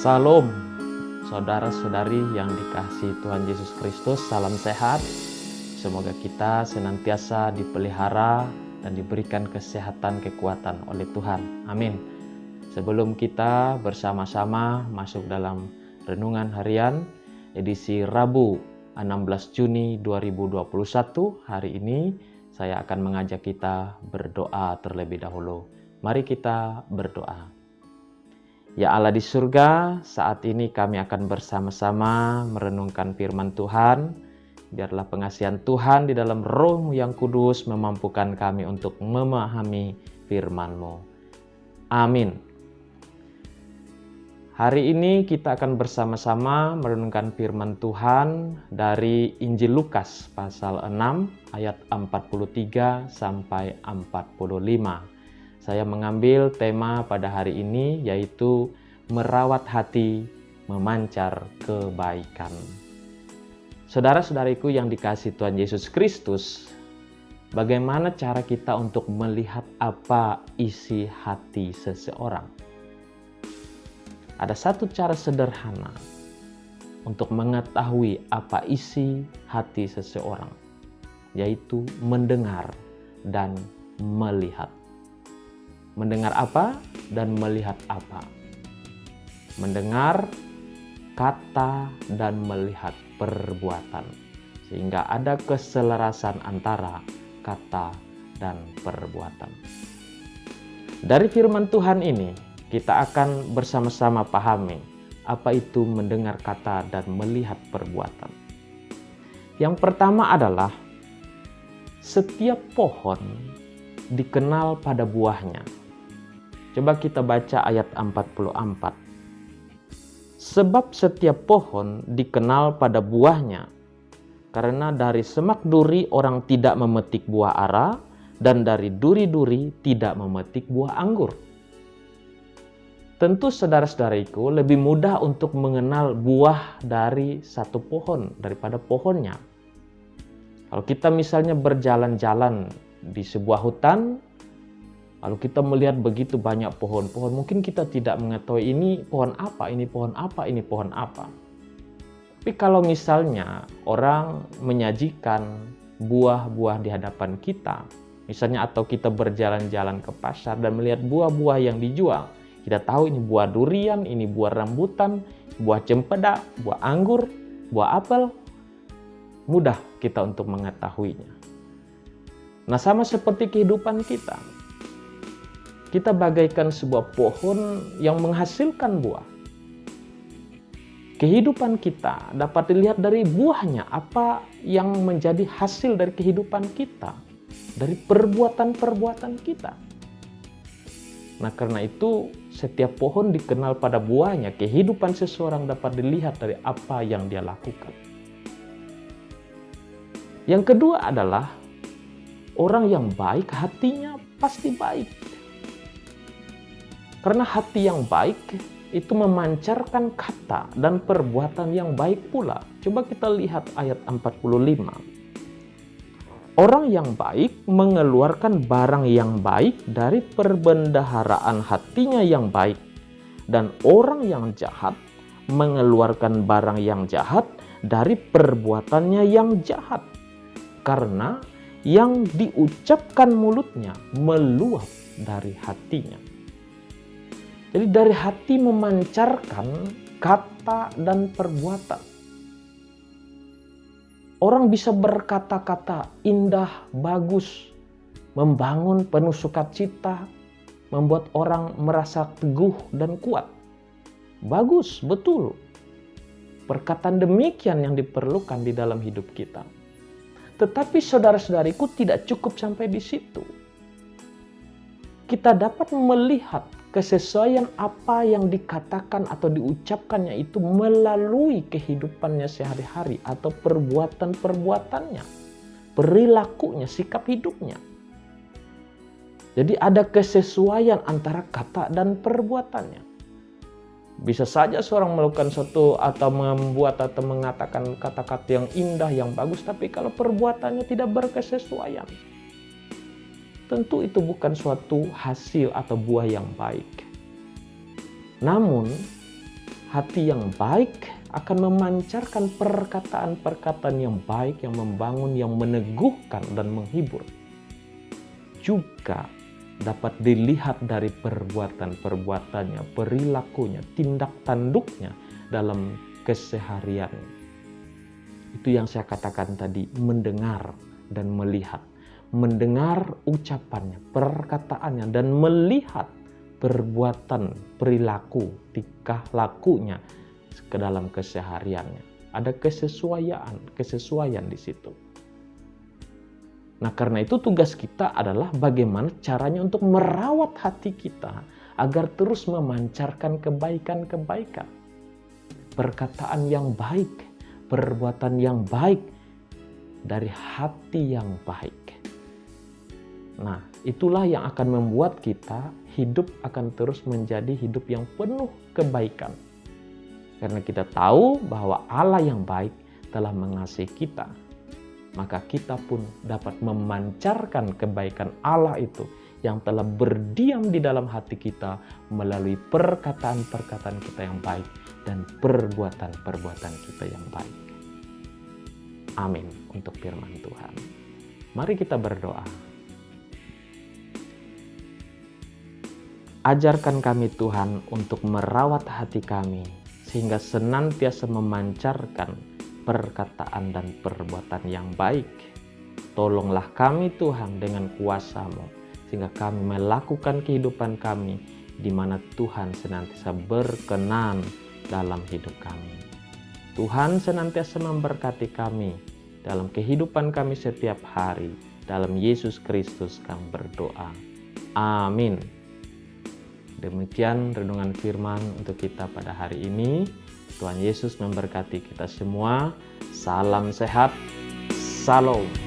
Salam, saudara-saudari yang dikasihi Tuhan Yesus Kristus, salam sehat. Semoga kita senantiasa dipelihara dan diberikan kesehatan, kekuatan oleh Tuhan. Amin. Sebelum kita bersama-sama masuk dalam renungan harian edisi Rabu 16 Juni 2021, hari ini saya akan mengajak kita berdoa terlebih dahulu. Mari kita berdoa. Ya Allah di surga, saat ini kami akan bersama-sama merenungkan firman Tuhan. Biarlah pengasihan Tuhan di dalam Roh-Mu yang kudus memampukan kami untuk memahami firman-Mu. Amin. Hari ini kita akan bersama-sama merenungkan firman Tuhan dari Injil Lukas pasal 6 ayat 43 sampai 45. Saya mengambil tema pada hari ini yaitu merawat hati, memancar kebaikan. Saudara-saudariku yang dikasihi Tuhan Yesus Kristus, bagaimana cara kita untuk melihat apa isi hati seseorang? Ada satu cara sederhana untuk mengetahui apa isi hati seseorang, yaitu mendengar dan melihat. Mendengar apa dan melihat apa? Mendengar kata dan melihat perbuatan. Sehingga ada keselarasan antara kata dan perbuatan. Dari firman Tuhan ini, kita akan bersama-sama pahami apa itu mendengar kata dan melihat perbuatan. Yang pertama adalah setiap pohon dikenal pada buahnya. Coba kita baca ayat 44. Sebab setiap pohon dikenal pada buahnya, karena dari semak duri orang tidak memetik buah ara, dan dari duri-duri tidak memetik buah anggur. Tentu saudara-saudariku lebih mudah untuk mengenal buah dari satu pohon daripada pohonnya. Kalau kita misalnya berjalan-jalan di sebuah hutan, lalu kita melihat begitu banyak pohon-pohon, mungkin kita tidak mengetahui ini pohon apa, ini pohon apa, ini pohon apa. Tapi kalau misalnya orang menyajikan buah-buah di hadapan kita, misalnya atau kita berjalan-jalan ke pasar dan melihat buah-buah yang dijual, kita tahu ini buah durian, ini buah rambutan, buah cempedak, buah anggur, buah apel, mudah kita untuk mengetahuinya. Nah, sama seperti kehidupan kita. Kita bagaikan sebuah pohon yang menghasilkan buah. Kehidupan kita dapat dilihat dari buahnya, apa yang menjadi hasil dari kehidupan kita, dari perbuatan-perbuatan kita. Nah, karena itu setiap pohon dikenal pada buahnya. Kehidupan seseorang dapat dilihat dari apa yang dia lakukan. Yang kedua adalah orang yang baik, hatinya pasti baik. Karena hati yang baik itu memancarkan kata dan perbuatan yang baik pula. Coba kita lihat ayat 45. Orang yang baik mengeluarkan barang yang baik dari perbendaharaan hatinya yang baik. Dan orang yang jahat mengeluarkan barang yang jahat dari perbuatannya yang jahat. Karena yang diucapkan mulutnya meluap dari hatinya. Jadi dari hati memancarkan kata dan perbuatan. Orang bisa berkata-kata indah, bagus, membangun penuh sukacita, membuat orang merasa teguh dan kuat. Bagus, betul. Perkataan demikian yang diperlukan di dalam hidup kita. Tetapi saudara-saudariku tidak cukup sampai di situ. Kita dapat melihat kesesuaian apa yang dikatakan atau diucapkannya itu melalui kehidupannya sehari-hari atau perbuatan-perbuatannya, perilakunya, sikap hidupnya. Jadi ada kesesuaian antara kata dan perbuatannya. Bisa saja seorang melakukan sesuatu atau membuat atau mengatakan kata-kata yang indah, yang bagus, tapi kalau perbuatannya tidak berkesesuaian, tentu itu bukan suatu hasil atau buah yang baik. Namun, Hati yang baik akan memancarkan perkataan-perkataan yang baik, yang membangun, yang meneguhkan dan menghibur. Juga dapat dilihat dari perbuatan-perbuatannya, perilakunya, tindak tanduknya dalam keseharian. Itu yang saya katakan tadi, mendengar dan melihat. Mendengar ucapannya, perkataannya, dan melihat perbuatan, perilaku, tingkah lakunya ke dalam kesehariannya. Ada kesesuaian di situ. Nah, karena itu tugas kita adalah bagaimana caranya untuk merawat hati kita agar terus memancarkan kebaikan-kebaikan. Perkataan yang baik, perbuatan yang baik dari hati yang baik. Nah, itulah yang akan membuat kita hidup akan terus menjadi hidup yang penuh kebaikan. Karena kita tahu bahwa Allah yang baik telah mengasihi kita, maka kita pun dapat memancarkan kebaikan Allah itu yang telah berdiam di dalam hati kita melalui perkataan-perkataan kita yang baik dan perbuatan-perbuatan kita yang baik. Amin untuk firman Tuhan. Mari kita berdoa. Ajarkan kami Tuhan untuk merawat hati kami sehingga senantiasa memancarkan perkataan dan perbuatan yang baik. Tolonglah kami Tuhan dengan kuasa-Mu sehingga kami melakukan kehidupan kami di mana Tuhan senantiasa berkenan dalam hidup kami. Tuhan senantiasa memberkati kami dalam kehidupan kami setiap hari. Dalam Yesus Kristus kami berdoa. Amin. Demikian renungan firman untuk kita pada hari ini. Tuhan Yesus memberkati kita semua. Salam sehat. Salam.